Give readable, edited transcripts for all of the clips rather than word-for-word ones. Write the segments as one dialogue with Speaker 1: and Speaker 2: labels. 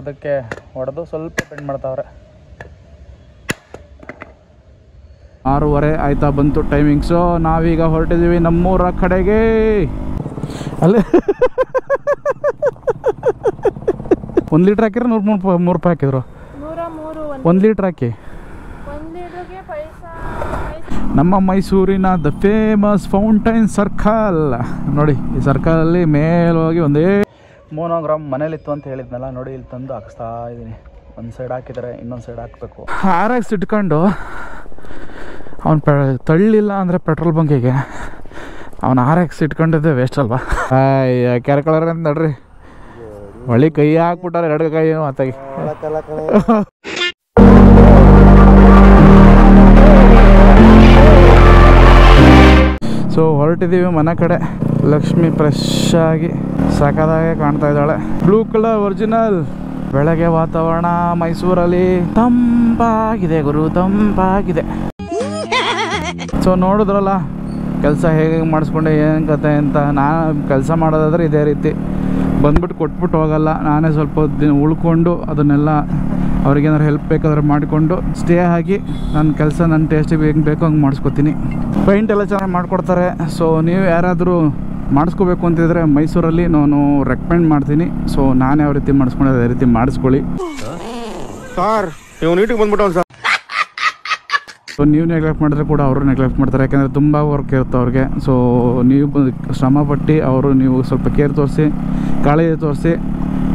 Speaker 1: ಅದಕ್ಕೆ ಹೊಡೆದು ಸ್ವಲ್ಪ ಬೆಂಡ್ ಮಾಡ್ತಾವ್ರೆ. 6:30 ಆಯ್ತಾ ಬಂತು ಟೈಮಿಂಗ್ಸು. ನಾವೀಗ ಹೊರಟಿದ್ದೀವಿ ನಮ್ಮೂರ ಕಡೆಗೆ. ಅಲ್ಲೇ 1 ಲೀಟ್ರ್ ಹಾಕಿದ್ರೆ 103 ರೂಪಾಯಿ ಹಾಕಿದ್ರು. 1 ಲೀಟ್ರ್ ಹಾಕಿ ನಮ್ಮ ಮೈಸೂರಿನ ದ ಫೇಮಸ್ ಫೌಂಟೈನ್ ಸರ್ಕಲ್ ನೋಡಿ. ಈ ಸರ್ಕಲಲ್ಲಿ ಮೇಲೋಗಿ ಒಂದೇ ಮೋನೋಗ್ರಾಮ್ ಮನೇಲಿತ್ತು ಅಂತ ಹೇಳಿದ್ನಲ್ಲ ನೋಡಿ, ಇಲ್ಲಿ ತಂದು ಹಾಕಿಸ್ತಾ ಇದ್ದೀನಿ. ಒಂದು ಸೈಡ್ ಹಾಕಿದರೆ ಇನ್ನೊಂದು ಸೈಡ್ ಹಾಕಬೇಕು. RX ಇಟ್ಕೊಂಡು ಅವನು ತಳ್ಳಿಲ್ಲ ಅಂದರೆ ಪೆಟ್ರೋಲ್ ಬಂಕಿಗೆ ಅವನು RX ಇಟ್ಕೊಂಡಿದ್ದೆ ವೇಸ್ಟ್ ಅಲ್ವಾ? ಕ್ಯಾರೆ ಕಲರ್ ಅಂತ ನಡ್ರಿ, ಒಳ್ಳೆ ಕೈ ಹಾಕ್ಬಿಟ್ಟಾರೆ 2 ಕೈ ಮಾತಾಗಿ. ಸೊ ಹೊರಟಿದ್ದೀವಿ ಮನೆ ಕಡೆ. ಲಕ್ಷ್ಮಿ ಫ್ರೆಶ್ ಆಗಿ ಸಖತ್ತಾಗೆ ಕಾಣ್ತಾ ಇದ್ದಾಳೆ. Blue colour original. ಬೆಳಗ್ಗೆ ವಾತಾವರಣ ಮೈಸೂರಲ್ಲಿ ತಂಪಾಗಿದೆ ಗುರು, ತಂಪಾಗಿದೆ. ಸೊ ನೋಡಿದ್ರಲ್ಲ ಕೆಲಸ ಹೇಗೆ ಮಾಡಿಸ್ಕೊಂಡೆ ಏನು ಕತೆ ಅಂತ. ನಾನು ಕೆಲಸ ಮಾಡೋದಾದ್ರೆ ಇದೇ ರೀತಿ ಬಂದ್ಬಿಟ್ಟು ಕೊಟ್ಬಿಟ್ಟು ಹೋಗಲ್ಲ. ನಾನೇ ಸ್ವಲ್ಪ ದಿನ ಉಳ್ಕೊಂಡು ಅದನ್ನೆಲ್ಲ ಅವ್ರಿಗೇನಾದ್ರು ಹೆಲ್ಪ್ ಬೇಕಾದ್ರೆ ಮಾಡಿಕೊಂಡು ಸ್ಟೇ ಆಗಿ ನನ್ನ ಕೆಲಸ ನನ್ನ ಟೇಸ್ಟಿಗೆ ಹೆಂಗೆ ಬೇಕೋ ಹಂಗೆ ಮಾಡಿಸ್ಕೊತೀನಿ. ಪೇಂಟ್ ಎಲ್ಲ ಚೆನ್ನಾಗಿ ಮಾಡಿಕೊಡ್ತಾರೆ. ಸೊ ನೀವು ಯಾರಾದರೂ ಮಾಡಿಸ್ಕೋಬೇಕು ಅಂತಿದ್ರೆ ಮೈಸೂರಲ್ಲಿ ನಾನು ರೆಕಮೆಂಡ್ ಮಾಡ್ತೀನಿ. ಸೊ ನಾನು ಯಾವ ರೀತಿ ಮಾಡಿಸ್ಕೊಂಡೆ ಅದೇ ರೀತಿ ಮಾಡಿಸ್ಕೊಳ್ಳಿ.
Speaker 2: ಸರ್ ನೀವು ನೀಟಿಗೆ ಬಂದ್ಬಿಟ್ಟು ಸರ್.
Speaker 1: ಸೊ ನೀವು ನೆಗ್ಲೆಕ್ಟ್ ಮಾಡಿದ್ರೆ ಕೂಡ ಅವರು ನೆಗ್ಲೆಕ್ಟ್ ಮಾಡ್ತಾರೆ, ಯಾಕಂದರೆ ತುಂಬ ವರ್ಕ್ ಇರುತ್ತೆ ಅವ್ರಿಗೆ. ಸೊ ನೀವು ಶ್ರಮಪಟ್ಟು ಅವರು ನೀವು ಸ್ವಲ್ಪ ಕೇರ್ ತೋರಿಸಿ ಕಾಳಜಿ ತೋರಿಸಿ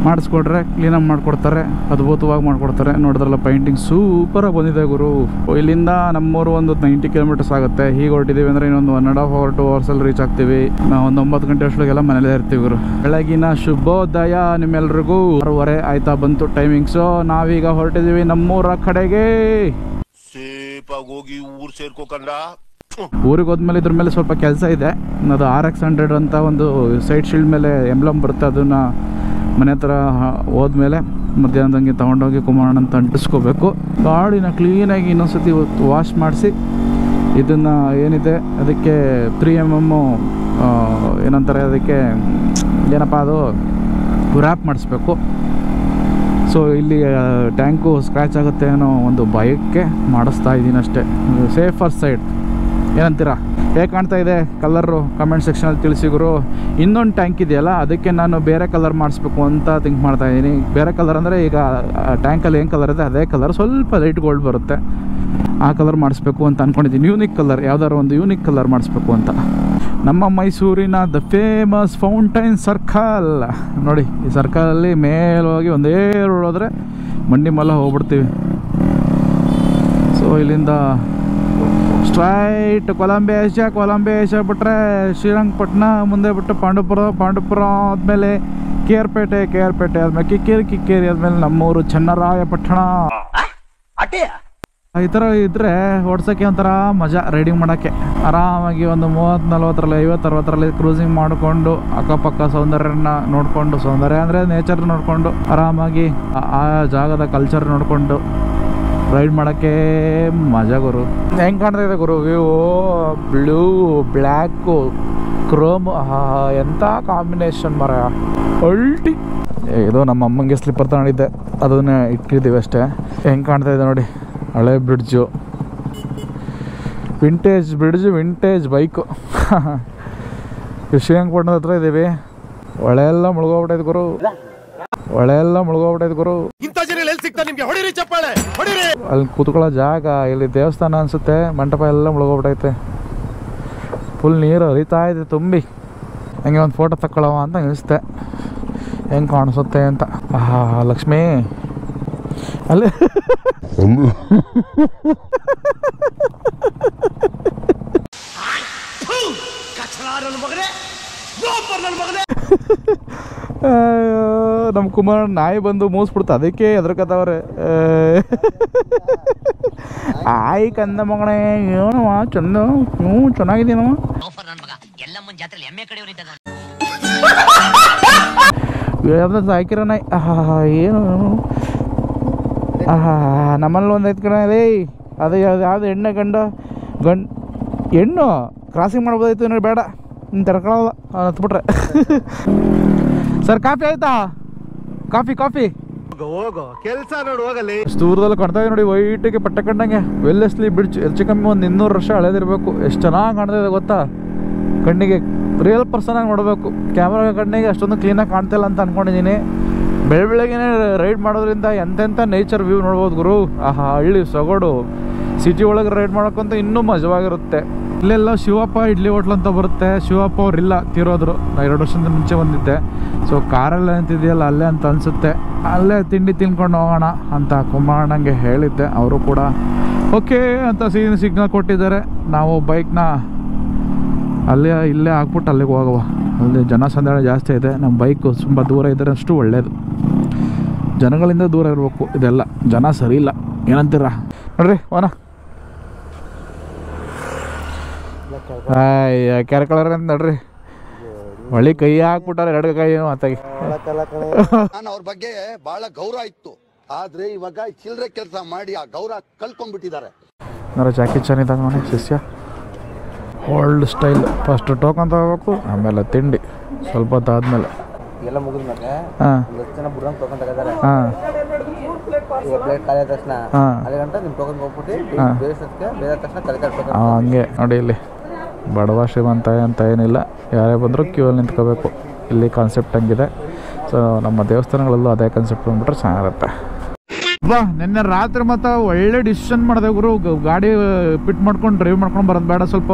Speaker 1: ಮಾಡಿಸ್ಕೊಡ್ರೆ ಕ್ಲೀನಾಗಿ ಮಾಡಿಕೊಡ್ತಾರೆ, ಅದ್ಭುತವಾಗಿ ಮಾಡಿಕೊಡ್ತಾರೆ. ನೋಡಿದ್ರಲ್ಲ ಪೇಂಟಿಂಗ್ ಸೂಪರಾಗಿ ಬಂದಿದೆ ಗುರು. ಇಲ್ಲಿಂದ ನಮ್ಮೂರು ಒಂದು 90 ಕಿಲೋಮೀಟರ್ಸ್ ಆಗುತ್ತೆ. ಹೀಗೆ ಹೊರಟಿದ್ದೀವಿ ಅಂದರೆ ಇನ್ನೊಂದು 1.5 hour 2 hours ರೀಚ್ ಆಗ್ತೀವಿ. ನಾವು ಒಂದು 9 ಗಂಟೆ ಅಷ್ಟೊಳಗೆಲ್ಲ ಮನೇಲೇ ಇರ್ತೀವಿ ಗುರು. ಬೆಳಗಿನ ಶುಭೋದಯ ನಿಮ್ಮೆಲ್ರಿಗೂ. 6:30 ಆಯ್ತಾ ಬಂತು ಟೈಮಿಂಗ್ಸು. ನಾವೀಗ ಹೊರಟಿದ್ದೀವಿ ನಮ್ಮೂರ ಕಡೆಗೆ.
Speaker 2: ಹೋಗಿ ಊರು ಸೇರ್ಕೋಕಂಡ
Speaker 1: ಊರಿಗೆ ಹೋದ್ಮೇಲೆ ಇದ್ರ ಮೇಲೆ ಸ್ವಲ್ಪ ಕೆಲಸ ಇದೆ. ಅದು RX 100 ಅಂತ ಒಂದು ಸೈಡ್ ಶೀಲ್ಡ್ ಮೇಲೆ ಎಂಬ್ಲಮ್ ಬರುತ್ತೆ. ಅದನ್ನು ಮನೆ ಹತ್ರ ಹೋದ್ಮೇಲೆ ಮಧ್ಯಾಹ್ನದಂಗೆ ತೊಗೊಂಡೋಗಿ ಕುಮಾರಣ್ಣ ಅಂತ ಅಂಟಿಸ್ಕೋಬೇಕು. ಗಾಡಿನ ಕ್ಲೀನಾಗಿ ಇನ್ನೊಂದ್ಸತಿ ವಾಶ್ ಮಾಡಿಸಿ ಇದನ್ನು ಏನಿದೆ ಅದಕ್ಕೆ 3mm ಏನಂತಾರೆ ಅದಕ್ಕೆ ಏನಪ್ಪ ಅದು ರ್ಯಾಪ್ ಮಾಡಿಸ್ಬೇಕು. ಸೊ ಇಲ್ಲಿ ಟ್ಯಾಂಕು ಸ್ಕ್ರ್ಯಾಚ್ ಆಗುತ್ತೆ ಅನ್ನೋ ಒಂದು ಭಯಕ್ಕೆ ಮಾಡಿಸ್ತಾ ಇದ್ದೀನಿ ಅಷ್ಟೇ. ಸೇಫರ್ ಸೈಡ್ ಏನಂತೀರಾ? ಹೇಗೆ ಕಾಣ್ತಾ ಇದೆ ಕಲರು ಕಮೆಂಟ್ ಸೆಕ್ಷನಲ್ಲಿ ತಿಳಿಸಿ ಗುರು. ಇನ್ನೊಂದು ಟ್ಯಾಂಕ್ ಇದೆಯಲ್ಲ ಅದಕ್ಕೆ ನಾನು ಬೇರೆ ಕಲರ್ ಮಾಡಿಸ್ಬೇಕು ಅಂತ ಥಿಂಕ್ ಮಾಡ್ತಾ ಇದ್ದೀನಿ. ಬೇರೆ ಕಲರ್ ಅಂದರೆ ಈಗ ಟ್ಯಾಂಕಲ್ಲಿ ಏನು ಕಲರ್ ಇದೆ ಅದೇ ಕಲರ್, ಸ್ವಲ್ಪ ಲೈಟ್ ಗೋಲ್ಡ್ ಬರುತ್ತೆ, ಆ ಕಲರ್ ಮಾಡಿಸ್ಬೇಕು ಅಂತ ಅಂದ್ಕೊಂಡಿದ್ದೀನಿ. ಯೂನಿಕ್ ಕಲರ್, ಯಾವ್ದಾದ್ರು ಒಂದು ಯೂನಿಕ್ ಕಲರ್ ಮಾಡಿಸ್ಬೇಕು ಅಂತ. ನಮ್ಮ ಮೈಸೂರಿನ ದ ಫೇಮಸ್ ಫೌಂಟೈನ್ ಸರ್ಕಲ್ ನೋಡಿ. ಈ ಸರ್ಕಲಲ್ಲಿ ಮೇಲೋಗಿ ಒಂದೇ ರೋಡ್ ಹೋದರೆ ಮಂಡಿ ಮಲ್ಲ ಹೋಗ್ಬಿಡ್ತೀವಿ. ಸೊ ಇಲ್ಲಿಂದ ಸ್ಟ್ರೈಟ್ ಕೊಲಂಬೇಶ ಬಿಟ್ಟರೆ ಶ್ರೀರಂಗಪಟ್ಟಣ, ಮುಂದೆ ಬಿಟ್ಟು ಪಾಂಡುಪುರ ಆದಮೇಲೆ ಕೇರ್ಪೇಟೆ ಆದಮೇಲೆ ಕಿಕ್ಕೇರಿ ಆದಮೇಲೆ ನಮ್ಮೂರು ಚನ್ನರಾಯಪಟ್ಟಣ. ಈ ಥರ ಇದ್ದರೆ ಓಡ್ಸೋಕ್ಕೆ ಒಂಥರ ಮಜಾ, ರೈಡಿಂಗ್ ಮಾಡೋಕ್ಕೆ ಆರಾಮಾಗಿ ಒಂದು 30-40 50-60 ಕ್ರೂಸಿಂಗ್ ಮಾಡಿಕೊಂಡು ಅಕ್ಕಪಕ್ಕ ಸೌಂದರ್ಯನ ನೋಡಿಕೊಂಡು, ಸೌಂದರ್ಯ ಅಂದರೆ ನೇಚರ್ ನೋಡಿಕೊಂಡು ಆರಾಮಾಗಿ ಆ ಜಾಗದ ಕಲ್ಚರ್ ನೋಡಿಕೊಂಡು ರೈಡ್ ಮಾಡೋಕ್ಕೆ ಮಜಾ ಗುರು. ಹೆಂಗೆ ಕಾಣ್ತಾ ಇದೆ ಗುರು ವ್ಯೂ? ಬ್ಲೂ ಬ್ಲ್ಯಾಕು ಕ್ರೋಮ್, ಎಂಥ ಕಾಂಬಿನೇಷನ್ ಮರ ಅಲ್ಟಿ. ಇದು ನಮ್ಮ ಅಮ್ಮಂಗೆ ಸ್ಲಿಪ್ಪರ್ ತಗೊಂಡಿದ್ದೆ, ಅದನ್ನೇ ಇಟ್ಟಿದ್ದೀವಿ ಅಷ್ಟೇ. ಹೆಂಗೆ ಕಾಣ್ತಾ ಇದೆ ನೋಡಿ, ಹಳೆ bridge, vintage bridge, vintage bike. ಶ್ರೀರಂಗಪಟ್ಟಣದ ಹತ್ರ ಇದ್ದೀವಿ. ಹೊಳೆಲ್ಲ ಮುಳುಗೋಗ್ಬಿಟ್ಟೈತೆ ಗುರು, ಅಲ್ಲಿ ಕೂತ್ಕೊಳ್ಳೋ ಜಾಗ, ಇಲ್ಲಿ ದೇವಸ್ಥಾನ ಅನಿಸುತ್ತೆ, ಮಂಟಪ ಎಲ್ಲ ಮುಳುಗೋಗ್ಬಿಟ್ಟೈತೆ. ಫುಲ್ ನೀರು ಹರಿತಾ ಇದೆ ತುಂಬಿ. ಹಂಗೆ ಒಂದು ಫೋಟೋ ತಗೊಳ್ಳವ ಅಂತ ಅನಿಸುತ್ತೆ, ಹೆಂಗೆ ಕಾಣಿಸುತ್ತೆ ಅಂತ. ಲಕ್ಷ್ಮಿ ಅಲ್ಲೇ ನಮ್ಮ ಕುಮಾರ್ ನಾಯಿ ಬಂದು ಮೂಸ್ಬಿಡ್ತು, ಅದಕ್ಕೆ ಎದ್ರಕತ್ತವ್ರೆ. ಆಯ್ ಕಂದ ಮಗನೇ, ಏನವ ಚಂದ, ಹ್ಞೂ ಚೆನ್ನಾಗಿದ್ದೀನವ. ಯಾವ್ದು ಹಾಕಿರೋ ನಾಯಿ, ಏನು ನಮ್ಮಲ್ಲಿ ಒಂದು ಐದು ಕಡೆ ರೇ. ಅದು ಯಾವ್ದು ಹೆಣ್ಣೆ ಹೆಣ್ಣು ಕ್ರಾಸಿಂಗ್ ಮಾಡ್ಬೋದಾಯ್ತು ನೋಡಿ, ಬೇಡ ನೀನು ತಡ್ಕೊಳ್ಳಲ್ಲ ಹತ್ಬಿಟ್ರೆ. ಸರ್ ಕಾಫಿ ಆಯ್ತಾ? ಕಾಫಿ
Speaker 2: ಹೋಗೋ ಕೆಲ್ಸ ನೋಡು ಹೋಗಲಿ.
Speaker 1: ದೂರದಲ್ಲಿ ಕಾಣ್ತಾ ಇದೆ ನೋಡಿ, ವೈಟಿಗೆ ಪಟ್ಟ ಕಂಡಂಗೆ. ವೆಲ್ಲೆಸ್ಲಿ ಬ್ರಿಡ್ಜ್ ಹೆಚ್ಚು ಕಮ್ಮಿ ಒಂದು 200 ವರ್ಷ ಹಳೇದಿರ್ಬೇಕು. ಎಷ್ಟು ಚೆನ್ನಾಗಿ ಕಾಣ್ತಾ ಇದೆ ಗೊತ್ತಾ, ಕಣ್ಣಿಗೆ ರಿಯಲ್ ಪರ್ಸನ್ ಆಗಿ ನೋಡಬೇಕು. ಕ್ಯಾಮ್ರಾ ಕಣ್ಣಿಗೆ ಅಷ್ಟೊಂದು ಕ್ಲೀನಾಗಿ ಕಾಣ್ತಿಲ್ಲ ಅಂತ ಅನ್ಕೊಂಡಿದ್ದೀನಿ. ಬೆಳಗ್ಗೆನೇ ರೈಡ್ ಮಾಡೋದ್ರಿಂದ ಎಂತೆಂಥ ನೇಚರ್ ವ್ಯೂ ನೋಡ್ಬೋದು ಗುರು. ಆಹಾ, ಹಳ್ಳಿ ಸೊಗಡು. ಸಿಟಿ ಒಳಗೆ ರೈಡ್ ಮಾಡೋಕ್ಕಂತೂ ಇನ್ನೂ ಮಜವಾಗಿರುತ್ತೆ. ಇಲ್ಲೆಲ್ಲ ಶಿವಪ್ಪ ಇಡ್ಲಿ ಹೋಟ್ಲ್ ಅಂತ ಬರುತ್ತೆ. ಶಿವಪ್ಪ ಅವ್ರಿಲ್ಲ, ತೀರೋದ್ರು. 2 ವರ್ಷದ ಮುಂಚೆ ಬಂದಿದ್ದೆ. ಸೊ ಕಾರಲ್ಲ ಅಂತಿದೆಯಲ್ಲ ಅಲ್ಲೇ ಅಂತ ಅನಿಸುತ್ತೆ. ಅಲ್ಲೇ ತಿಂಡಿ ತಿನ್ಕೊಂಡು ಹೋಗೋಣ ಅಂತ ಕುಮಾರಣ್ಣಂಗೆ ಹೇಳಿದ್ದೆ. ಅವರು ಕೂಡ ಓಕೆ ಅಂತ ಸಿಗ್ನಲ್ ಕೊಟ್ಟಿದ್ದಾರೆ. ನಾವು ಬೈಕ್ನ ಇಲ್ಲೇ ಹಾಕ್ಬಿಟ್ಟು ಅಲ್ಲಿಗೆ ಹೋಗುವ. ಅಲ್ಲಿ ಜನಸಂದಣಿ ಜಾಸ್ತಿ ಇದೆ. ನಮ್ಮ ಬೈಕು ತುಂಬ ದೂರ ಇದ್ದರೆ ಅಷ್ಟು ಒಳ್ಳೆಯದು. ಜನಗಳಿಂದ ದೂರ ಇರಬೇಕು. ಇದೆಲ್ಲ ಜನ ಸರಿ ಇಲ್ಲ, ಏನಂತೀರ ನೋಡ್ರಿ ವನ. ಕ್ಯಾರ ಕಲರ್ ಅಂತ ನೋಡ್ರಿ, ಒಳ್ಳೆ ಕೈ ಹಾಕ್ಬಿಟ್ಟಾರೆ 2 ಕೈ ಮಾತಾಗಿ.
Speaker 3: ನಾನು ಅವ್ರ ಬಗ್ಗೆ ಬಹಳ ಗೌರವ ಇತ್ತು, ಆದ್ರೆ ಇವಾಗ ಚಿಲ್ಲರೆ ಕೆಲಸ ಮಾಡಿ ಆ ಗೌರವ ಕಳ್ಕೊಂಡ್ಬಿಟ್ಟಿದ್ದಾರೆ.
Speaker 1: ಜಾಕಿ ಚೆನ್ನಾಗಿದ್ದಾಗ ನೋಡಿ ಶಿಷ್ಯ. Old style. ಫಸ್ಟ್ ಟೋಕನ್ ತಗೋಬೇಕು, ಆಮೇಲೆ ತಿಂಡಿ ಸ್ವಲ್ಪ ಹೊತ್ತಾದ್ಮೇಲೆ.
Speaker 4: ಎಲ್ಲ ಮುಗಿದ್ಮೇಲೆ
Speaker 1: ಹಾಂ
Speaker 4: ಜನ ಬುಡಂಗ್ ಟೋಕನ್ ತಗೋತಾರೆ.
Speaker 1: ಹಾಂ
Speaker 4: ಪ್ಲೇಟ್ ಖಾಲಿ ಆದ ತಕ್ಷಣ ಅಲ್ಲಿ ಗಂಟ ನಿಮ್ಮ ಟೋಕನ್ ಹೋಗ್ಬಿಟ್ಟು ಬೇರೆ ತಕ್ಷಣ ಕಲಿತಾರೆ.
Speaker 1: ಹಂಗೆ ನೋಡಿ, ಇಲ್ಲಿ ಬಡವ ಶ್ರೀಮಂತ ಅಂತ ಏನಿಲ್ಲ, ಯಾರೇ ಬಂದರೂ ಕ್ಯೂ ಅಲ್ಲಿ ನಿಂತ್ಕೋಬೇಕು. ಇಲ್ಲಿ ಕಾನ್ಸೆಪ್ಟ್ ಹಂಗಿದೆ. ಸೊ ನಮ್ಮ ದೇವಸ್ಥಾನಗಳಲ್ಲೂ ಅದೇ ಕಾನ್ಸೆಪ್ಟ್ ಬಂದ್ಬಿಟ್ರೆ ಚೆನ್ನಾಗಿರುತ್ತೆ. ಬಾ, ನಿನ್ನೆ ರಾತ್ರಿ ಮತ್ತು ಒಳ್ಳೆ ಡಿಸಿಷನ್ ಮಾಡಿದೆ ಗುರು. ಗಾಡಿ ಪಿಟ್ ಮಾಡ್ಕೊಂಡು ಡ್ರೈವ್ ಮಾಡ್ಕೊಂಡು ಬರೋದು ಬೇಡ, ಸ್ವಲ್ಪ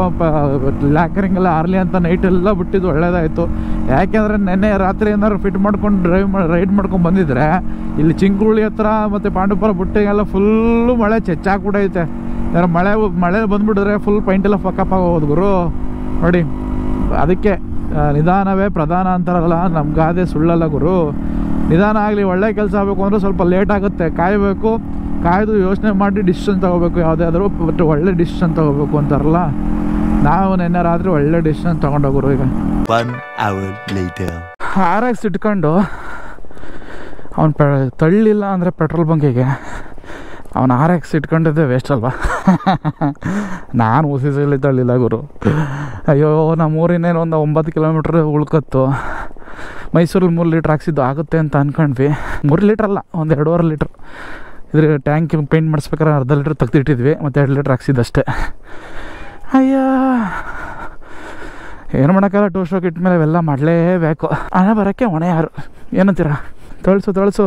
Speaker 1: ಲ್ಯಾಕರಿಂಗೆಲ್ಲ ಆರ್ಲಿ ಅಂತ ನೈಟೆಲ್ಲ ಬಿಟ್ಟಿದ್ದು ಒಳ್ಳೇದಾಯಿತು. ಯಾಕೆಂದರೆ ನೆನ್ನೆ ರಾತ್ರಿ ಏನಾದ್ರು ಫಿಟ್ ಮಾಡ್ಕೊಂಡು ರೈಡ್ ಮಾಡ್ಕೊಂಡು ಬಂದಿದ್ರೆ ಇಲ್ಲಿ ಚಿಂಕ್ರುಳಿ ಹತ್ರ ಮತ್ತು ಪಾಂಡುಪುರ ಬುಟ್ಟಿಗೆಲ್ಲ ಫುಲ್ಲು ಮಳೆ ಚೆಚ್ಚಾಕ್ಬಿಟ್ಟೈತೆ. ಯಾರು ಮಳೆ ಬಂದುಬಿಟ್ಟಿದ್ರೆ ಫುಲ್ ಪೈಂಟೆಲ್ಲ ಫಕ್ಕಪ್ ಆಗೋದು ಗುರು. ನೋಡಿ, ಅದಕ್ಕೆ ನಿಧಾನವೇ ಪ್ರಧಾನ ಅಂತಾರಲ್ಲ, ನಮ್ಮ ಗಾದೆ ಸುಳ್ಳಲ್ಲ ಗುರು. ನಿಧಾನ ಆಗಲಿ, ಒಳ್ಳೆ ಕೆಲಸ ಆಗಬೇಕು ಅಂದರೆ ಸ್ವಲ್ಪ ಲೇಟ್ ಆಗುತ್ತೆ. ಕಾಯಬೇಕು, ಕಾಯ್ದು ಯೋಚನೆ ಮಾಡಿ ಡಿಸಿಷನ್ ತೊಗೋಬೇಕು. ಯಾವುದೇ ಆದರೂ ಬಟ್ ಒಳ್ಳೆ ಡಿಸಿಷನ್ ತೊಗೋಬೇಕು ಅಂತಾರಲ್ಲ, ನಾವು ನಿನ್ನೆ ರಾತ್ರಿ ಒಳ್ಳೆ ಡಿಸಿಷನ್ ತೊಗೊಂಡೋಗ್ರು. ಈಗ
Speaker 5: 1 hour later
Speaker 1: RX ಇಟ್ಕೊಂಡು ಅವನು ತಳ್ಳಿಲ್ಲ ಅಂದರೆ ಪೆಟ್ರೋಲ್ ಬಂಕಿಗೆ ಅವನು RX ಇಟ್ಕೊಂಡಿದ್ದೆ ವೇಸ್ಟ್ ಅಲ್ವಾ. ನಾನು ಉಸಿಸಲ್ಲಿ ತಳ್ಳಿಲ್ಲ ಗುರು. ಅಯ್ಯೋ, ನಮ್ಮ ಊರಿನೇನು ಒಂದು 9 ಕಿಲೋಮೀಟ್ರ್ ಉಳ್ಕತ್ತು. ಮೈಸೂರಲ್ಲಿ 3 ಲೀಟ್ರ್ ಹಾಕ್ಸಿದ್ದು ಆಗುತ್ತೆ ಅಂತ ಅಂದ್ಕೊಂಡ್ವಿ. 3 ಲೀಟ್ರ್ ಅಲ್ಲ, ಒಂದು 2.5 ಲೀಟ್ರ್. ಇದ್ರ ಟ್ಯಾಂಕ್ ಪೇಂಟ್ ಮಾಡಿಸ್ಬೇಕಾದ್ರೆ ಅರ್ಧ ಲೀಟ್ರ್ ತೆಗ್ದಿಟ್ಟಿದ್ವಿ, ಮತ್ತು 2 ಲೀಟ್ರ್ ಹಾಕ್ಸಿದ್ದಷ್ಟೇ. ಅಯ್ಯೋ, ಏನು ಮಾಡೋಕ್ಕಲ್ಲ. 2 ಸ್ಟ್ರೋಕ್ ಇಟ್ಟ ಮೇಲೆ ಇವೆಲ್ಲ ಮಾಡಲೇಬೇಕು. ಹಣ ಬರೋಕ್ಕೆ ಹೊಣೆ ಯಾರು, ಏನಂತೀರ? ತೊಳಸು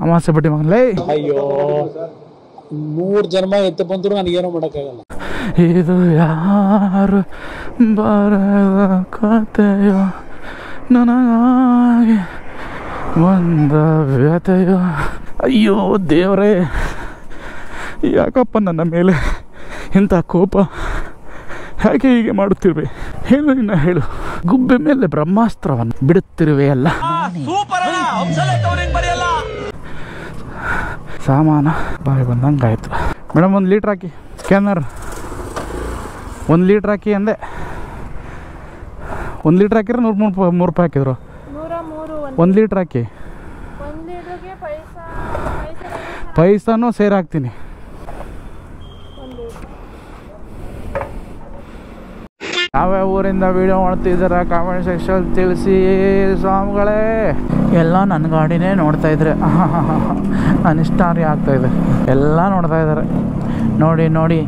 Speaker 1: ಅಮಾಸೆ ಬಡ್ಡಿ ಮಗಲೇ.
Speaker 6: ಅಯ್ಯೋ, 3 ಜನ್ಮ ಎತ್ತು ಬಂದ್ರು ನನಗೇನೋ ಮಾಡೋಕ್ಕಾಗಲ್ಲ.
Speaker 1: ಇದು ಯಾರು ಬರದ ಕತೆಯೋ, ನನಗಾಗಿ ಒಂದ ವ್ಯತೆಯೋ. ಅಯ್ಯೋ ದೇವರೇ, ಯಾಕಪ್ಪ ನನ್ನ ಮೇಲೆ ಇಂಥ ಕೋಪ? ಹೇಗೆ ಹೀಗೆ ಮಾಡುತ್ತಿರುವೆ? ಹೇಳು ಇನ್ನ ಹೇಳು. ಗುಬ್ಬೆ ಮೇಲೆ ಬ್ರಹ್ಮಾಸ್ತ್ರವನ್ನು ಬಿಡುತ್ತಿರುವೆ ಅಲ್ಲ. ಸಾಮಾನ ಬಾಯಿ ಬಂದಂಗೆ ಆಯಿತು. ಮೇಡಮ್ 1 ಲೀಟ್ರ್ ಹಾಕಿ. ಸ್ಕ್ಯಾನರ್ 1 ಲೀಟ್ರ್ ಹಾಕಿ ಅಂದೆ. 1 ಲೀಟ್ರ್ ಹಾಕಿದ್ರೆ 103 ರೂಪಾಯಿ ಹಾಕಿದ್ರು. 1 ಲೀಟ್ರ್ ಹಾಕಿ. ಪೈಸಾನು ಸೇರಿ ಹಾಕ್ತೀನಿ. ಯಾವ್ಯಾವ ಊರಿಂದ ವೀಡಿಯೋ ಮಾಡ್ತಿದ್ದಾರೆ ಕಾಮೆಂಟ್ ಸೆಕ್ಷನ್ ತಿಳಿಸಿ ಸ್ವಾಮಿಗಳೇ. ಎಲ್ಲ ನನ್ನ ಗಾಡಿನೇ ನೋಡ್ತಾ ಇದ್ರೆ ಅನಿಷ್ಟಾರಿ ಆಗ್ತಾಯಿದೆ. ಎಲ್ಲ ನೋಡ್ತಾ ಇದ್ದಾರೆ. ನೋಡಿ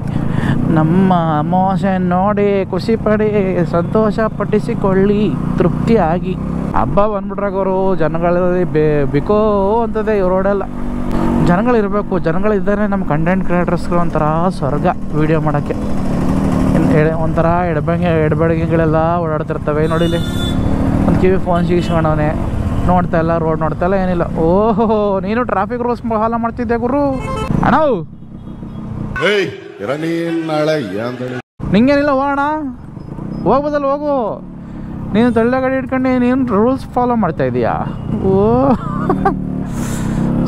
Speaker 1: ನಮ್ಮ ಅಮಾವಾಸ್ಯೆ ನೋಡಿ ಖುಷಿ ಪಡಿ, ಸಂತೋಷ ಪಟ್ಟಿಸಿಕೊಳ್ಳಿ, ತೃಪ್ತಿಯಾಗಿ. ಹಬ್ಬ ಬಂದ್ಬಿಟ್ರಾಗೋರು ಜನಗಳಲ್ಲಿ ಬಿಕೋ ಅಂತದೆ ಈ ರೋಡೆಲ್ಲ. ಜನಗಳಿರಬೇಕು. ಜನಗಳಿದ್ದರೆ ನಮ್ಮ ಕಂಟೆಂಟ್ ಕ್ರಿಯೇಟರ್ಸ್ಗಳು ಒಂಥರ ಸ್ವರ್ಗ ವೀಡಿಯೋ ಮಾಡೋಕ್ಕೆ. ಒಂಥರ ಎಡಬೆಳಗೆಗಳೆಲ್ಲ ಓಡಾಡ್ತಿರ್ತವೆ. ನೋಡಿಲಿ, ಒಂದು ಕಿವಿ ಫೋನ್ ಸಿಗಿಸ್ಕೊಂಡವನೇ, ನೋಡ್ತಾ ಇಲ್ಲ, ರೋಡ್ ನೋಡ್ತಾ ಇಲ್ಲ, ಏನಿಲ್ಲ. ಓಹೋ, ನೀನು ಟ್ರಾಫಿಕ್ ರೂಲ್ಸ್ ಫಾಲೋ ಮಾಡ್ತಿದ್ದೆ ಗುರು. ಅಣ್ಣ ನಿಂಗೇನಿಲ್ಲ, ಹೋಗೋಣ, ಹೋಗ್ಬೋದಲ್ಲ, ಹೋಗು. ನೀನು ತಳ್ಳ ಗಾಡಿ ಇಟ್ಕೊಂಡು ನೀನು ರೂಲ್ಸ್ ಫಾಲೋ ಮಾಡ್ತಾ ಇದೀಯಾ? ಓ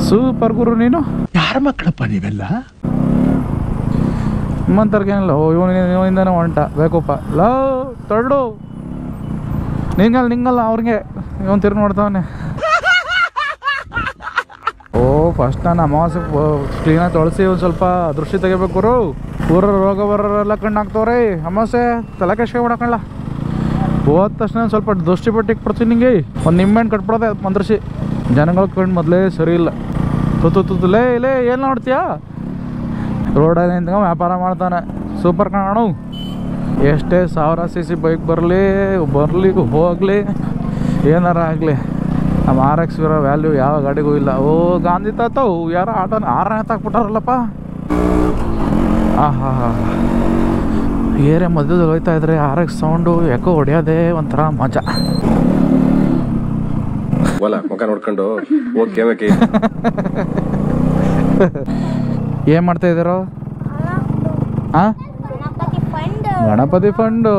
Speaker 1: ಸೂಪರ್ ಗುರು ನೀನು.
Speaker 5: ಯಾರ ಮಕ್ಕಳಪ್ಪ ನೀವೆಲ್ಲ?
Speaker 1: ನಿಮ್ಮಂತರ್ಗೇನಿಲ್ಲ. ಓ ಇವನಿಂದನೇ ಹೊಂಟ ಬೇಕಪ್ಪ. ಲವ್ ತೊಳ್ಳು ನಿಂಗಲ್ಲ ಅವ್ರಿಗೆ. ಇವನು ತಿರ್ಗಿ ನೋಡ್ತಾವನೆ. ಓ, ಫಸ್ಟ್ ನಾನು ಅಮಾವಾಸ್ಯೆ ಕ್ಲೀನಾಗಿ ತೊಳಸಿ ಒಂದು ಸ್ವಲ್ಪ ದೃಷ್ಟಿ ತೆಗಿಬೇಕು. ಊರ ರೋಗ ಬರೋರೆಲ್ಲ ಕಣ್ಣಾಗ್ತವ್ರಿ. ಅಮಾವಾಸ್ಯೆ ತಲೆ ಕೆಸ್ಕೊಂಡ್ಬಿಡಕಲ್ಲ. ಹೋದ ತಕ್ಷಣ ಸ್ವಲ್ಪ ದೃಷ್ಟಿ ಪಟ್ಟಿಗೆ ಕೊಡ್ತೀನಿ. ನಿಂಗೆ ಒಂದು ನಿಂಬೆಹಣ್ಣು ಕಟ್ಬಿಡೋದೆ ಮಂದ್ರಿಸಿ. ಜನಗಳ ಕಣ್ಣು ಮೊದಲೇ ಸರಿ ಇಲ್ಲ. ತುತ್ತುಲೇ ಇಲ್ಲೇ ಏನು ನೋಡ್ತೀಯಾ, ರೋಡಲ್ಲಿ ನಿಂತ್ಕೊಂಡು ವ್ಯಾಪಾರ ಮಾಡ್ತಾನೆ. ಸೂಪರ್ ಕಾಣು. ಎಷ್ಟೇ 1000 cc ಬೈಕ್ ಬರಲಿ ಹೋಗಲಿ ಏನಾರ ಆಗಲಿ, ನಮ್ಮ RX ಇರೋ ವ್ಯಾಲ್ಯೂ ಯಾವ ಗಾಡಿಗೂ ಇಲ್ಲ. ಓ ಗಾಂಧಿ ತಾತವು ಯಾರೋ ಆಟೋನ 6ನೇ ತಾಕ್ಬಿಟ್ಟಾರಲ್ಲಪ್ಪ. ಆಹಾ ಏರೇ ಮಧ್ಯದಲ್ಲಿ ಹೋಯ್ತಾ ಇದ್ರೆ RX ಸೌಂಡು ಯಾಕೋ ಹೊಡೆಯೋದೇ ಒಂಥರ ಮಜಾ.
Speaker 7: ಮುಖ ನೋಡ್ಕೊಂಡು ಓಕೆ
Speaker 1: ಏನು ಮಾಡ್ತಾ ಇದ್ದೀರೋ? ಹಾಂ, ಗಣಪತಿ ಫಂಡು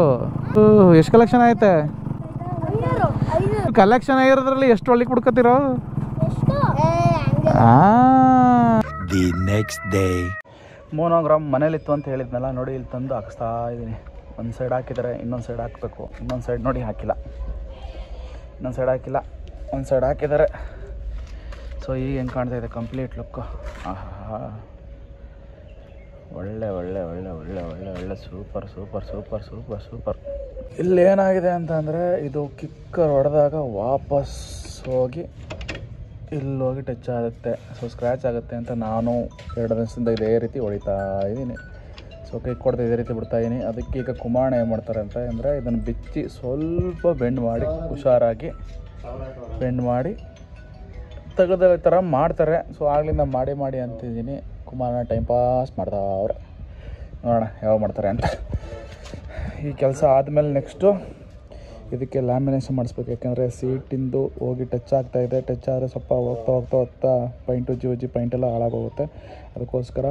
Speaker 1: ಎಷ್ಟು ಕಲೆಕ್ಷನ್ ಐತೆ? ಕಲೆಕ್ಷನ್ ಆಗಿರೋದ್ರಲ್ಲಿ ಎಷ್ಟು ಒಳ್ಳೆ ಕುಡ್ಕತ್ತಿರೋ?
Speaker 5: The next day.
Speaker 1: ಮೋನೋಗ್ರಾಮ್ ಮನೇಲಿತ್ತು ಅಂತ ಹೇಳಿದ್ನಲ್ಲ, ನೋಡಿ ಇಲ್ಲಿ ತಂದು ಹಾಕಿಸ್ತಾ ಇದ್ದೀನಿ. ಒಂದು ಸೈಡ್ ಹಾಕಿದರೆ ಇನ್ನೊಂದು ಸೈಡ್ ಹಾಕಬೇಕು. ಇನ್ನೊಂದು ಸೈಡ್ ನೋಡಿ ಹಾಕಿಲ್ಲ, ಇನ್ನೊಂದು ಸೈಡ್ ಹಾಕಿಲ್ಲ, ಒಂದು ಸೈಡ್ ಹಾಕಿದ್ದಾರೆ. ಸೊ ಈಗ ಹೆಂಗೆ ಕಾಣ್ತಾ ಇದೆ ಕಂಪ್ಲೀಟ್ ಲುಕ್ಕು. ಆಹಾ ಒಳ್ಳೆ ಒಳ್ಳೆ ಒಳ್ಳೆ ಒಳ್ಳೆ ಒಳ್ಳೆ ಒಳ್ಳೆ super super super super super. ಇಲ್ಲೇನಾಗಿದೆ ಅಂತ ಅಂದರೆ, ಇದು ಕಿಕ್ಕರ್ ಹೊಡೆದಾಗ ವಾಪಸ್ ಹೋಗಿ ಇಲ್ಲೋಗಿ ಟಚ್ ಆಗುತ್ತೆ. ಸೊ ಸ್ಕ್ರ್ಯಾಚ್ ಆಗುತ್ತೆ ಅಂತ ನಾನು 2 ದಿವಸದಿಂದ ಇದೇ ರೀತಿ ಹೊಡಿತಾ ಇದ್ದೀನಿ. ಸೊ ಕಿಕ್ ಕೊಡ್ತಾ ಇದೇ ರೀತಿ ಬಿಡ್ತಾಯಿದ್ದೀನಿ. ಅದಕ್ಕೆ ಈಗ ಕುಮಾರಣ್ಣ ಏನು ಮಾಡ್ತಾರೆ ಅಂತ ಅಂದರೆ, ಇದನ್ನು ಬಿಚ್ಚಿ ಸ್ವಲ್ಪ ಬೆಂಡ್ ಮಾಡಿ ಹುಷಾರಾಗಿ ಬೆಂಡ್ ಮಾಡಿ ತೆಗೆದ ಥರ ಮಾಡ್ತಾರೆ. ಸೊ ಆಗ್ಲಿಂದ ಮಾಡಿ ಅಂತಿದ್ದೀನಿ. ಕುಮಾರಣ್ಣ ಟೈಮ್ ಪಾಸ್ ಮಾಡ್ತಾ ಅವ್ರೆ, ನೋಡೋಣ ಯಾವಾಗ ಮಾಡ್ತಾರೆ ಅಂತ. ಈ ಕೆಲಸ ಆದಮೇಲೆ ನೆಕ್ಸ್ಟು ಇದಕ್ಕೆ ಲ್ಯಾಮಿನೇಷನ್ ಮಾಡಿಸ್ಬೇಕು. ಯಾಕೆಂದರೆ ಸೀಟಿಂದು ಹೋಗಿ ಟಚ್ ಆಗ್ತಾಯಿದೆ. ಟಚ್ ಆದರೆ ಸ್ವಲ್ಪ ಹೋಗ್ತಾ ಪೈಂಟು ಜಿ ಪೈಂಟೆಲ್ಲ ಹಾಳಾಗೋಗುತ್ತೆ. ಅದಕ್ಕೋಸ್ಕರ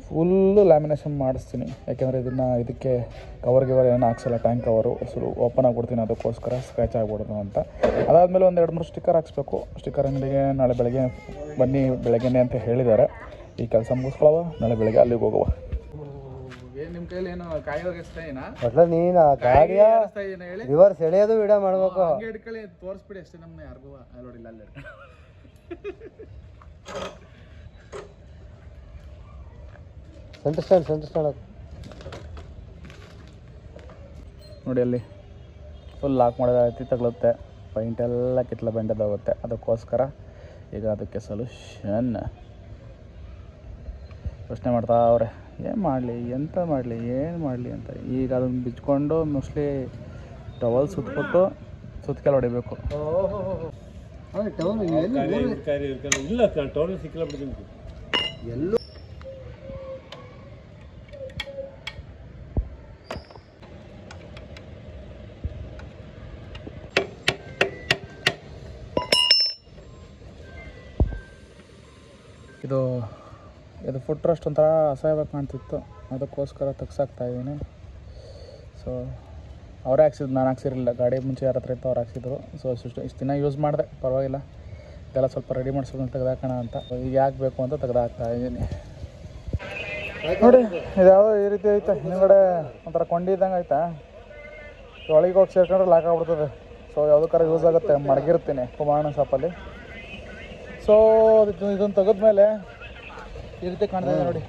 Speaker 1: ಫುಲ್ಲು ಲ್ಯಾಮಿನೇಷನ್ ಮಾಡಿಸ್ತೀನಿ. ಯಾಕೆಂದರೆ ಇದಕ್ಕೆ ಕವರ್ ಏನೋ ಹಾಕ್ಸಲ್ಲ, ಟ್ಯಾಂಕ್ ಕವರು ಸುರು ಓಪನ್ ಆಗಿಬಿಡ್ತೀನಿ. ಅದಕ್ಕೋಸ್ಕರ ಸ್ಕ್ರ್ಯಾಚ್ ಆಗ್ಬಿಡೋದು ಅಂತ. ಅದಾದಮೇಲೆ ಒಂದು 2-3 ಸ್ಟಿಕ್ಕರ್ ಹಾಕ್ಸ್ಬೇಕು. ಸ್ಟಿಕ್ಕರ್ ಅಂಗಡಿಗೆ ನಾಳೆ ಬೆಳಗ್ಗೆ ಬನ್ನಿ, ಬೆಳಗ್ಗೆನೇ ಅಂತ ಹೇಳಿದ್ದಾರೆ. ಈ ಕೆಲಸ ಮುಗಿಸ್ಕೊಳ್ಳವ, ನಾಳೆ ಬೆಳಗ್ಗೆ ಅಲ್ಲಿಗೆ ಹೋಗುವ. ಏನು ನಿಮ್ಮ ಕೈಲಿ ಏನು ಕಾಯೋಗಿಸ್ತಾಯಿನಾ?
Speaker 4: ನೀನು ಗಾಡಿಯ ರಿವರ್ಸ್ ಎಳೆಯೋದು ವಿಡಿಯೋ ಮಾಡ್ಬೇಕು.
Speaker 1: ಹಂಗೆ ಹಿಡ್ಕೊಳ್ಳಿ, ತೋರಿಸ್ಬಿಡಿ ಅಷ್ಟೇ ನಮ್ಮನ್ನ ಯಾರಿಗೂ ನೋಡಿಲ್ಲ. ಅಲ್ಲಿ
Speaker 4: ಸೆಂಟರ್ ಸ್ಟ್ಯಾಂಡ್ ನೋಡಿ, ಅಲ್ಲಿ ಫುಲ್ ಲಾಕ್ ಮಾಡೋದಾಯ್ತು, ತಗಲುತ್ತೆ. ಪೈಂಟೆಲ್ಲ ಕಿತ್ಲ ಬೆಂಡದಾಗುತ್ತೆ. ಅದಕ್ಕೋಸ್ಕರ ಈಗ ಅದಕ್ಕೆ ಸೊಲ್ಯೂಷನ್ ಯೋಚನೆ ಮಾಡ್ತಾ ಅವ್ರೆ, ಏನು ಮಾಡಲಿ, ಎಂತ ಮಾಡಲಿ, ಏನು ಮಾಡಲಿ ಅಂತ. ಈಗ ಅದನ್ನು ಬಿಚ್ಕೊಂಡು ಮೋಸ್ಟ್ಲಿ ಟವಲ್ ಸುತ್ತಕೆಲ್ಲ ಹೊಡಿಬೇಕು. ಇದು ಫುಟ್ ರೆಸ್ಟ್ ಒಂಥರ ಅಸಹ್ಯವಾಗಿ ಕಾಣ್ತಿತ್ತು. ಅದಕ್ಕೋಸ್ಕರ ತೆಗ್ಸಾಕ್ತಾಯಿದ್ದೀನಿ. ಸೊ ಅವರೇ ಹಾಕ್ಸಿದ್ದು, ನಾನು ಹಾಕ್ಸಿರಲಿಲ್ಲ. ಗಾಡಿ ಮುಂಚೆ ಯಾರ ಹತ್ರ ಇತ್ತು ಅವ್ರು ಹಾಕ್ಸಿದ್ರು. ಸೊ ಇಷ್ಟು ದಿನ ಯೂಸ್ ಮಾಡಿದೆ, ಪರವಾಗಿಲ್ಲ. ಇದೆಲ್ಲ ಸ್ವಲ್ಪ ರೆಡಿ ಮಾಡಿಸೋದನ್ನ ತೆಗೆದಾಕೋಣ ಅಂತ. ಈಗ ಯಾಕೆ ಬೇಕು ಅಂತ ತೆಗೆದಾಕ್ತಾಯಿದ್ದೀನಿ. ನೋಡಿ, ಇದು ಯಾವುದೋ ಈ ರೀತಿ ಐತೆ. ಹಿಂದ್ಗಡೆ ಒಂಥರ ಕೊಂಡಿ ಇದ್ದಂಗೆ ಐತಾ. ಒಳಗೆ ಹೋಗಿ ಸೇರ್ಕೊಂಡ್ರೆ ಲಾಕ್ ಆಗ್ಬಿಡ್ತದೆ. ಸೊ ಯಾವುದಕ್ಕಾರ ಯೂಸ್ ಆಗುತ್ತೆ. ಮಡಗಿರ್ತೀನಿ ಕುಮಾರಣ್ಣ ಶಾಪಲ್ಲಿ. ಸೊ ಇದನ್ನು ತೆಗೆದ್ಮೇಲೆ ಈ ರೀತಿ ಕಾಣ್ತಾ ಇದೆ ನೋಡಿ.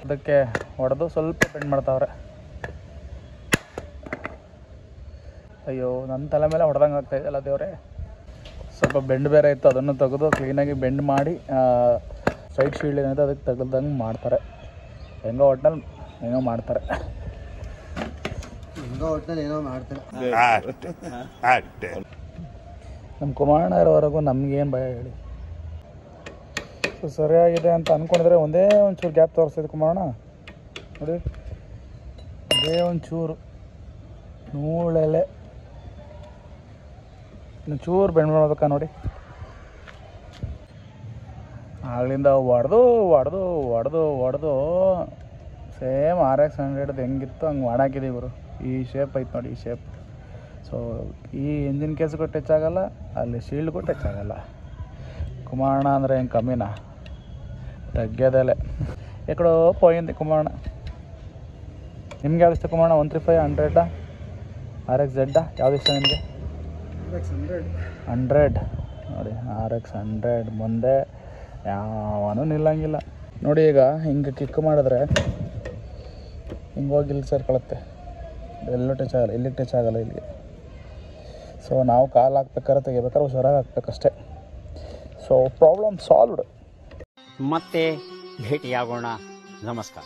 Speaker 4: ಅದಕ್ಕೆ ಹೊಡೆದು ಸ್ವಲ್ಪ ಬೆಂಡ್ ಮಾಡ್ತಾವ್ರೆ. ಅಯ್ಯೋ, ನನ್ನ ತಲೆ ಮೇಲೆ ಹೊಡೆದಂಗೆ ಆಗ್ತಾಯಿದೆಯಲ್ಲ ದೇವ್ರೆ. ಸ್ವಲ್ಪ ಬೆಂಡ್ ಬೇರೆ ಇತ್ತು, ಅದನ್ನು ತೆಗೆದು ಕ್ಲೀನಾಗಿ ಬೆಂಡ್ ಮಾಡಿ ಸೈಡ್ ಶೀಲ್ಡ್ ಏನಿದೆ ಅದಕ್ಕೆ ತೆಗೆದಂಗೆ ಮಾಡ್ತಾರೆ. ಹೆಂಗೋ ಒಟ್ನಲ್ಲಿ ಏನೋ ಮಾಡ್ತಾರೆ. ನಮ್ಮ ಕುಮಾರಣ್ಣ ಇರೋವರೆಗೂ ನಮಗೇನು ಭಯ ಹೇಳಿ. ಸೊ ಸರಿಯಾಗಿದೆ ಅಂತ ಅಂದ್ಕೊಂಡಿದ್ರೆ ಒಂದೇ ಒಂಚೂರು ಗ್ಯಾಪ್ ತೋರಿಸ್ತಿದೆ ಕುಮಾರಣ್ಣ. ನೋಡಿ, ಅದೇ ಒಂಚೂರು ನೂಳೆಲೆ ಚೂರು ಬೆಂಡ್ ಮಾಡ್ಬೇಕಾ ನೋಡಿ. ಆಗ್ಲಿಂದ ಹೊಡೆದು ಸೇಮ್ RX 100 ಹೆಂಗಿತ್ತು ಹಂಗೆ ಮಾಡಾಕಿದ್ದೀವಿ ಇವರು. ಈ ಶೇಪ್ ಐತೆ ನೋಡಿ, ಈ ಶೇಪ್. ಸೊ ಈ ಇಂಜಿನ್ ಕೇಸ್ಗೂ ಟಚ್ ಆಗೋಲ್ಲ, ಅಲ್ಲಿ ಶೀಲ್ಡ್ಗೂ ಟಚ್ ಆಗೋಲ್ಲ. ಕುಮಾರಣ್ಣ ಅಂದರೆ ಹೆಂಗೆ ಕಮ್ಮಿನಾ? ತಗ್ಗೋದಲ್ಲೇ ಎಕಡೋ ಪೋಯಿಂది ಕುಮಾರಣ್ಣ. ನಿಮ್ಗೆ ಯಾವ್ದು ಇಷ್ಟ ಕುಮಾರಣ್ಣ? 135, 100, RX Z ಯಾವ್ದು ಇಷ್ಟ ನಿಮಗೆ? RX 100 ನೋಡಿ. RX 100 ಮುಂದೆ ಯಾವನೂ ನಿಲ್ಲಂಗಿಲ್ಲ ನೋಡಿ. ಈಗ ಹಿಂಗೆ ಕಿಕ್ ಮಾಡಿದ್ರೆ ಹಿಂಗೆ ಹೋಗಿ ಇಲ್ಲಿ ಸೇರ್ಕೊಳುತ್ತೆ. ಎಲ್ಲೂ ಟಚ್ ಆಗಲ್ಲ, ಇಲ್ಲಿಗೆ ಟಚ್ ಆಗಲ್ಲ, ಇಲ್ಲಿಗೆ. ಸೊ ನಾವು ಕಾಲು ಹಾಕ್ಬೇಕಾದ್ರೆ ತೆಗಿಬೇಕಾದ್ರೆ ಹುಷಾರಾಗಿ ಹಾಕ್ಬೇಕಷ್ಟೆ. So problem solved.
Speaker 8: ಮತ್ತೆ ಭೇಟಿಯಾಗೋಣ. ನಮಸ್ಕಾರ.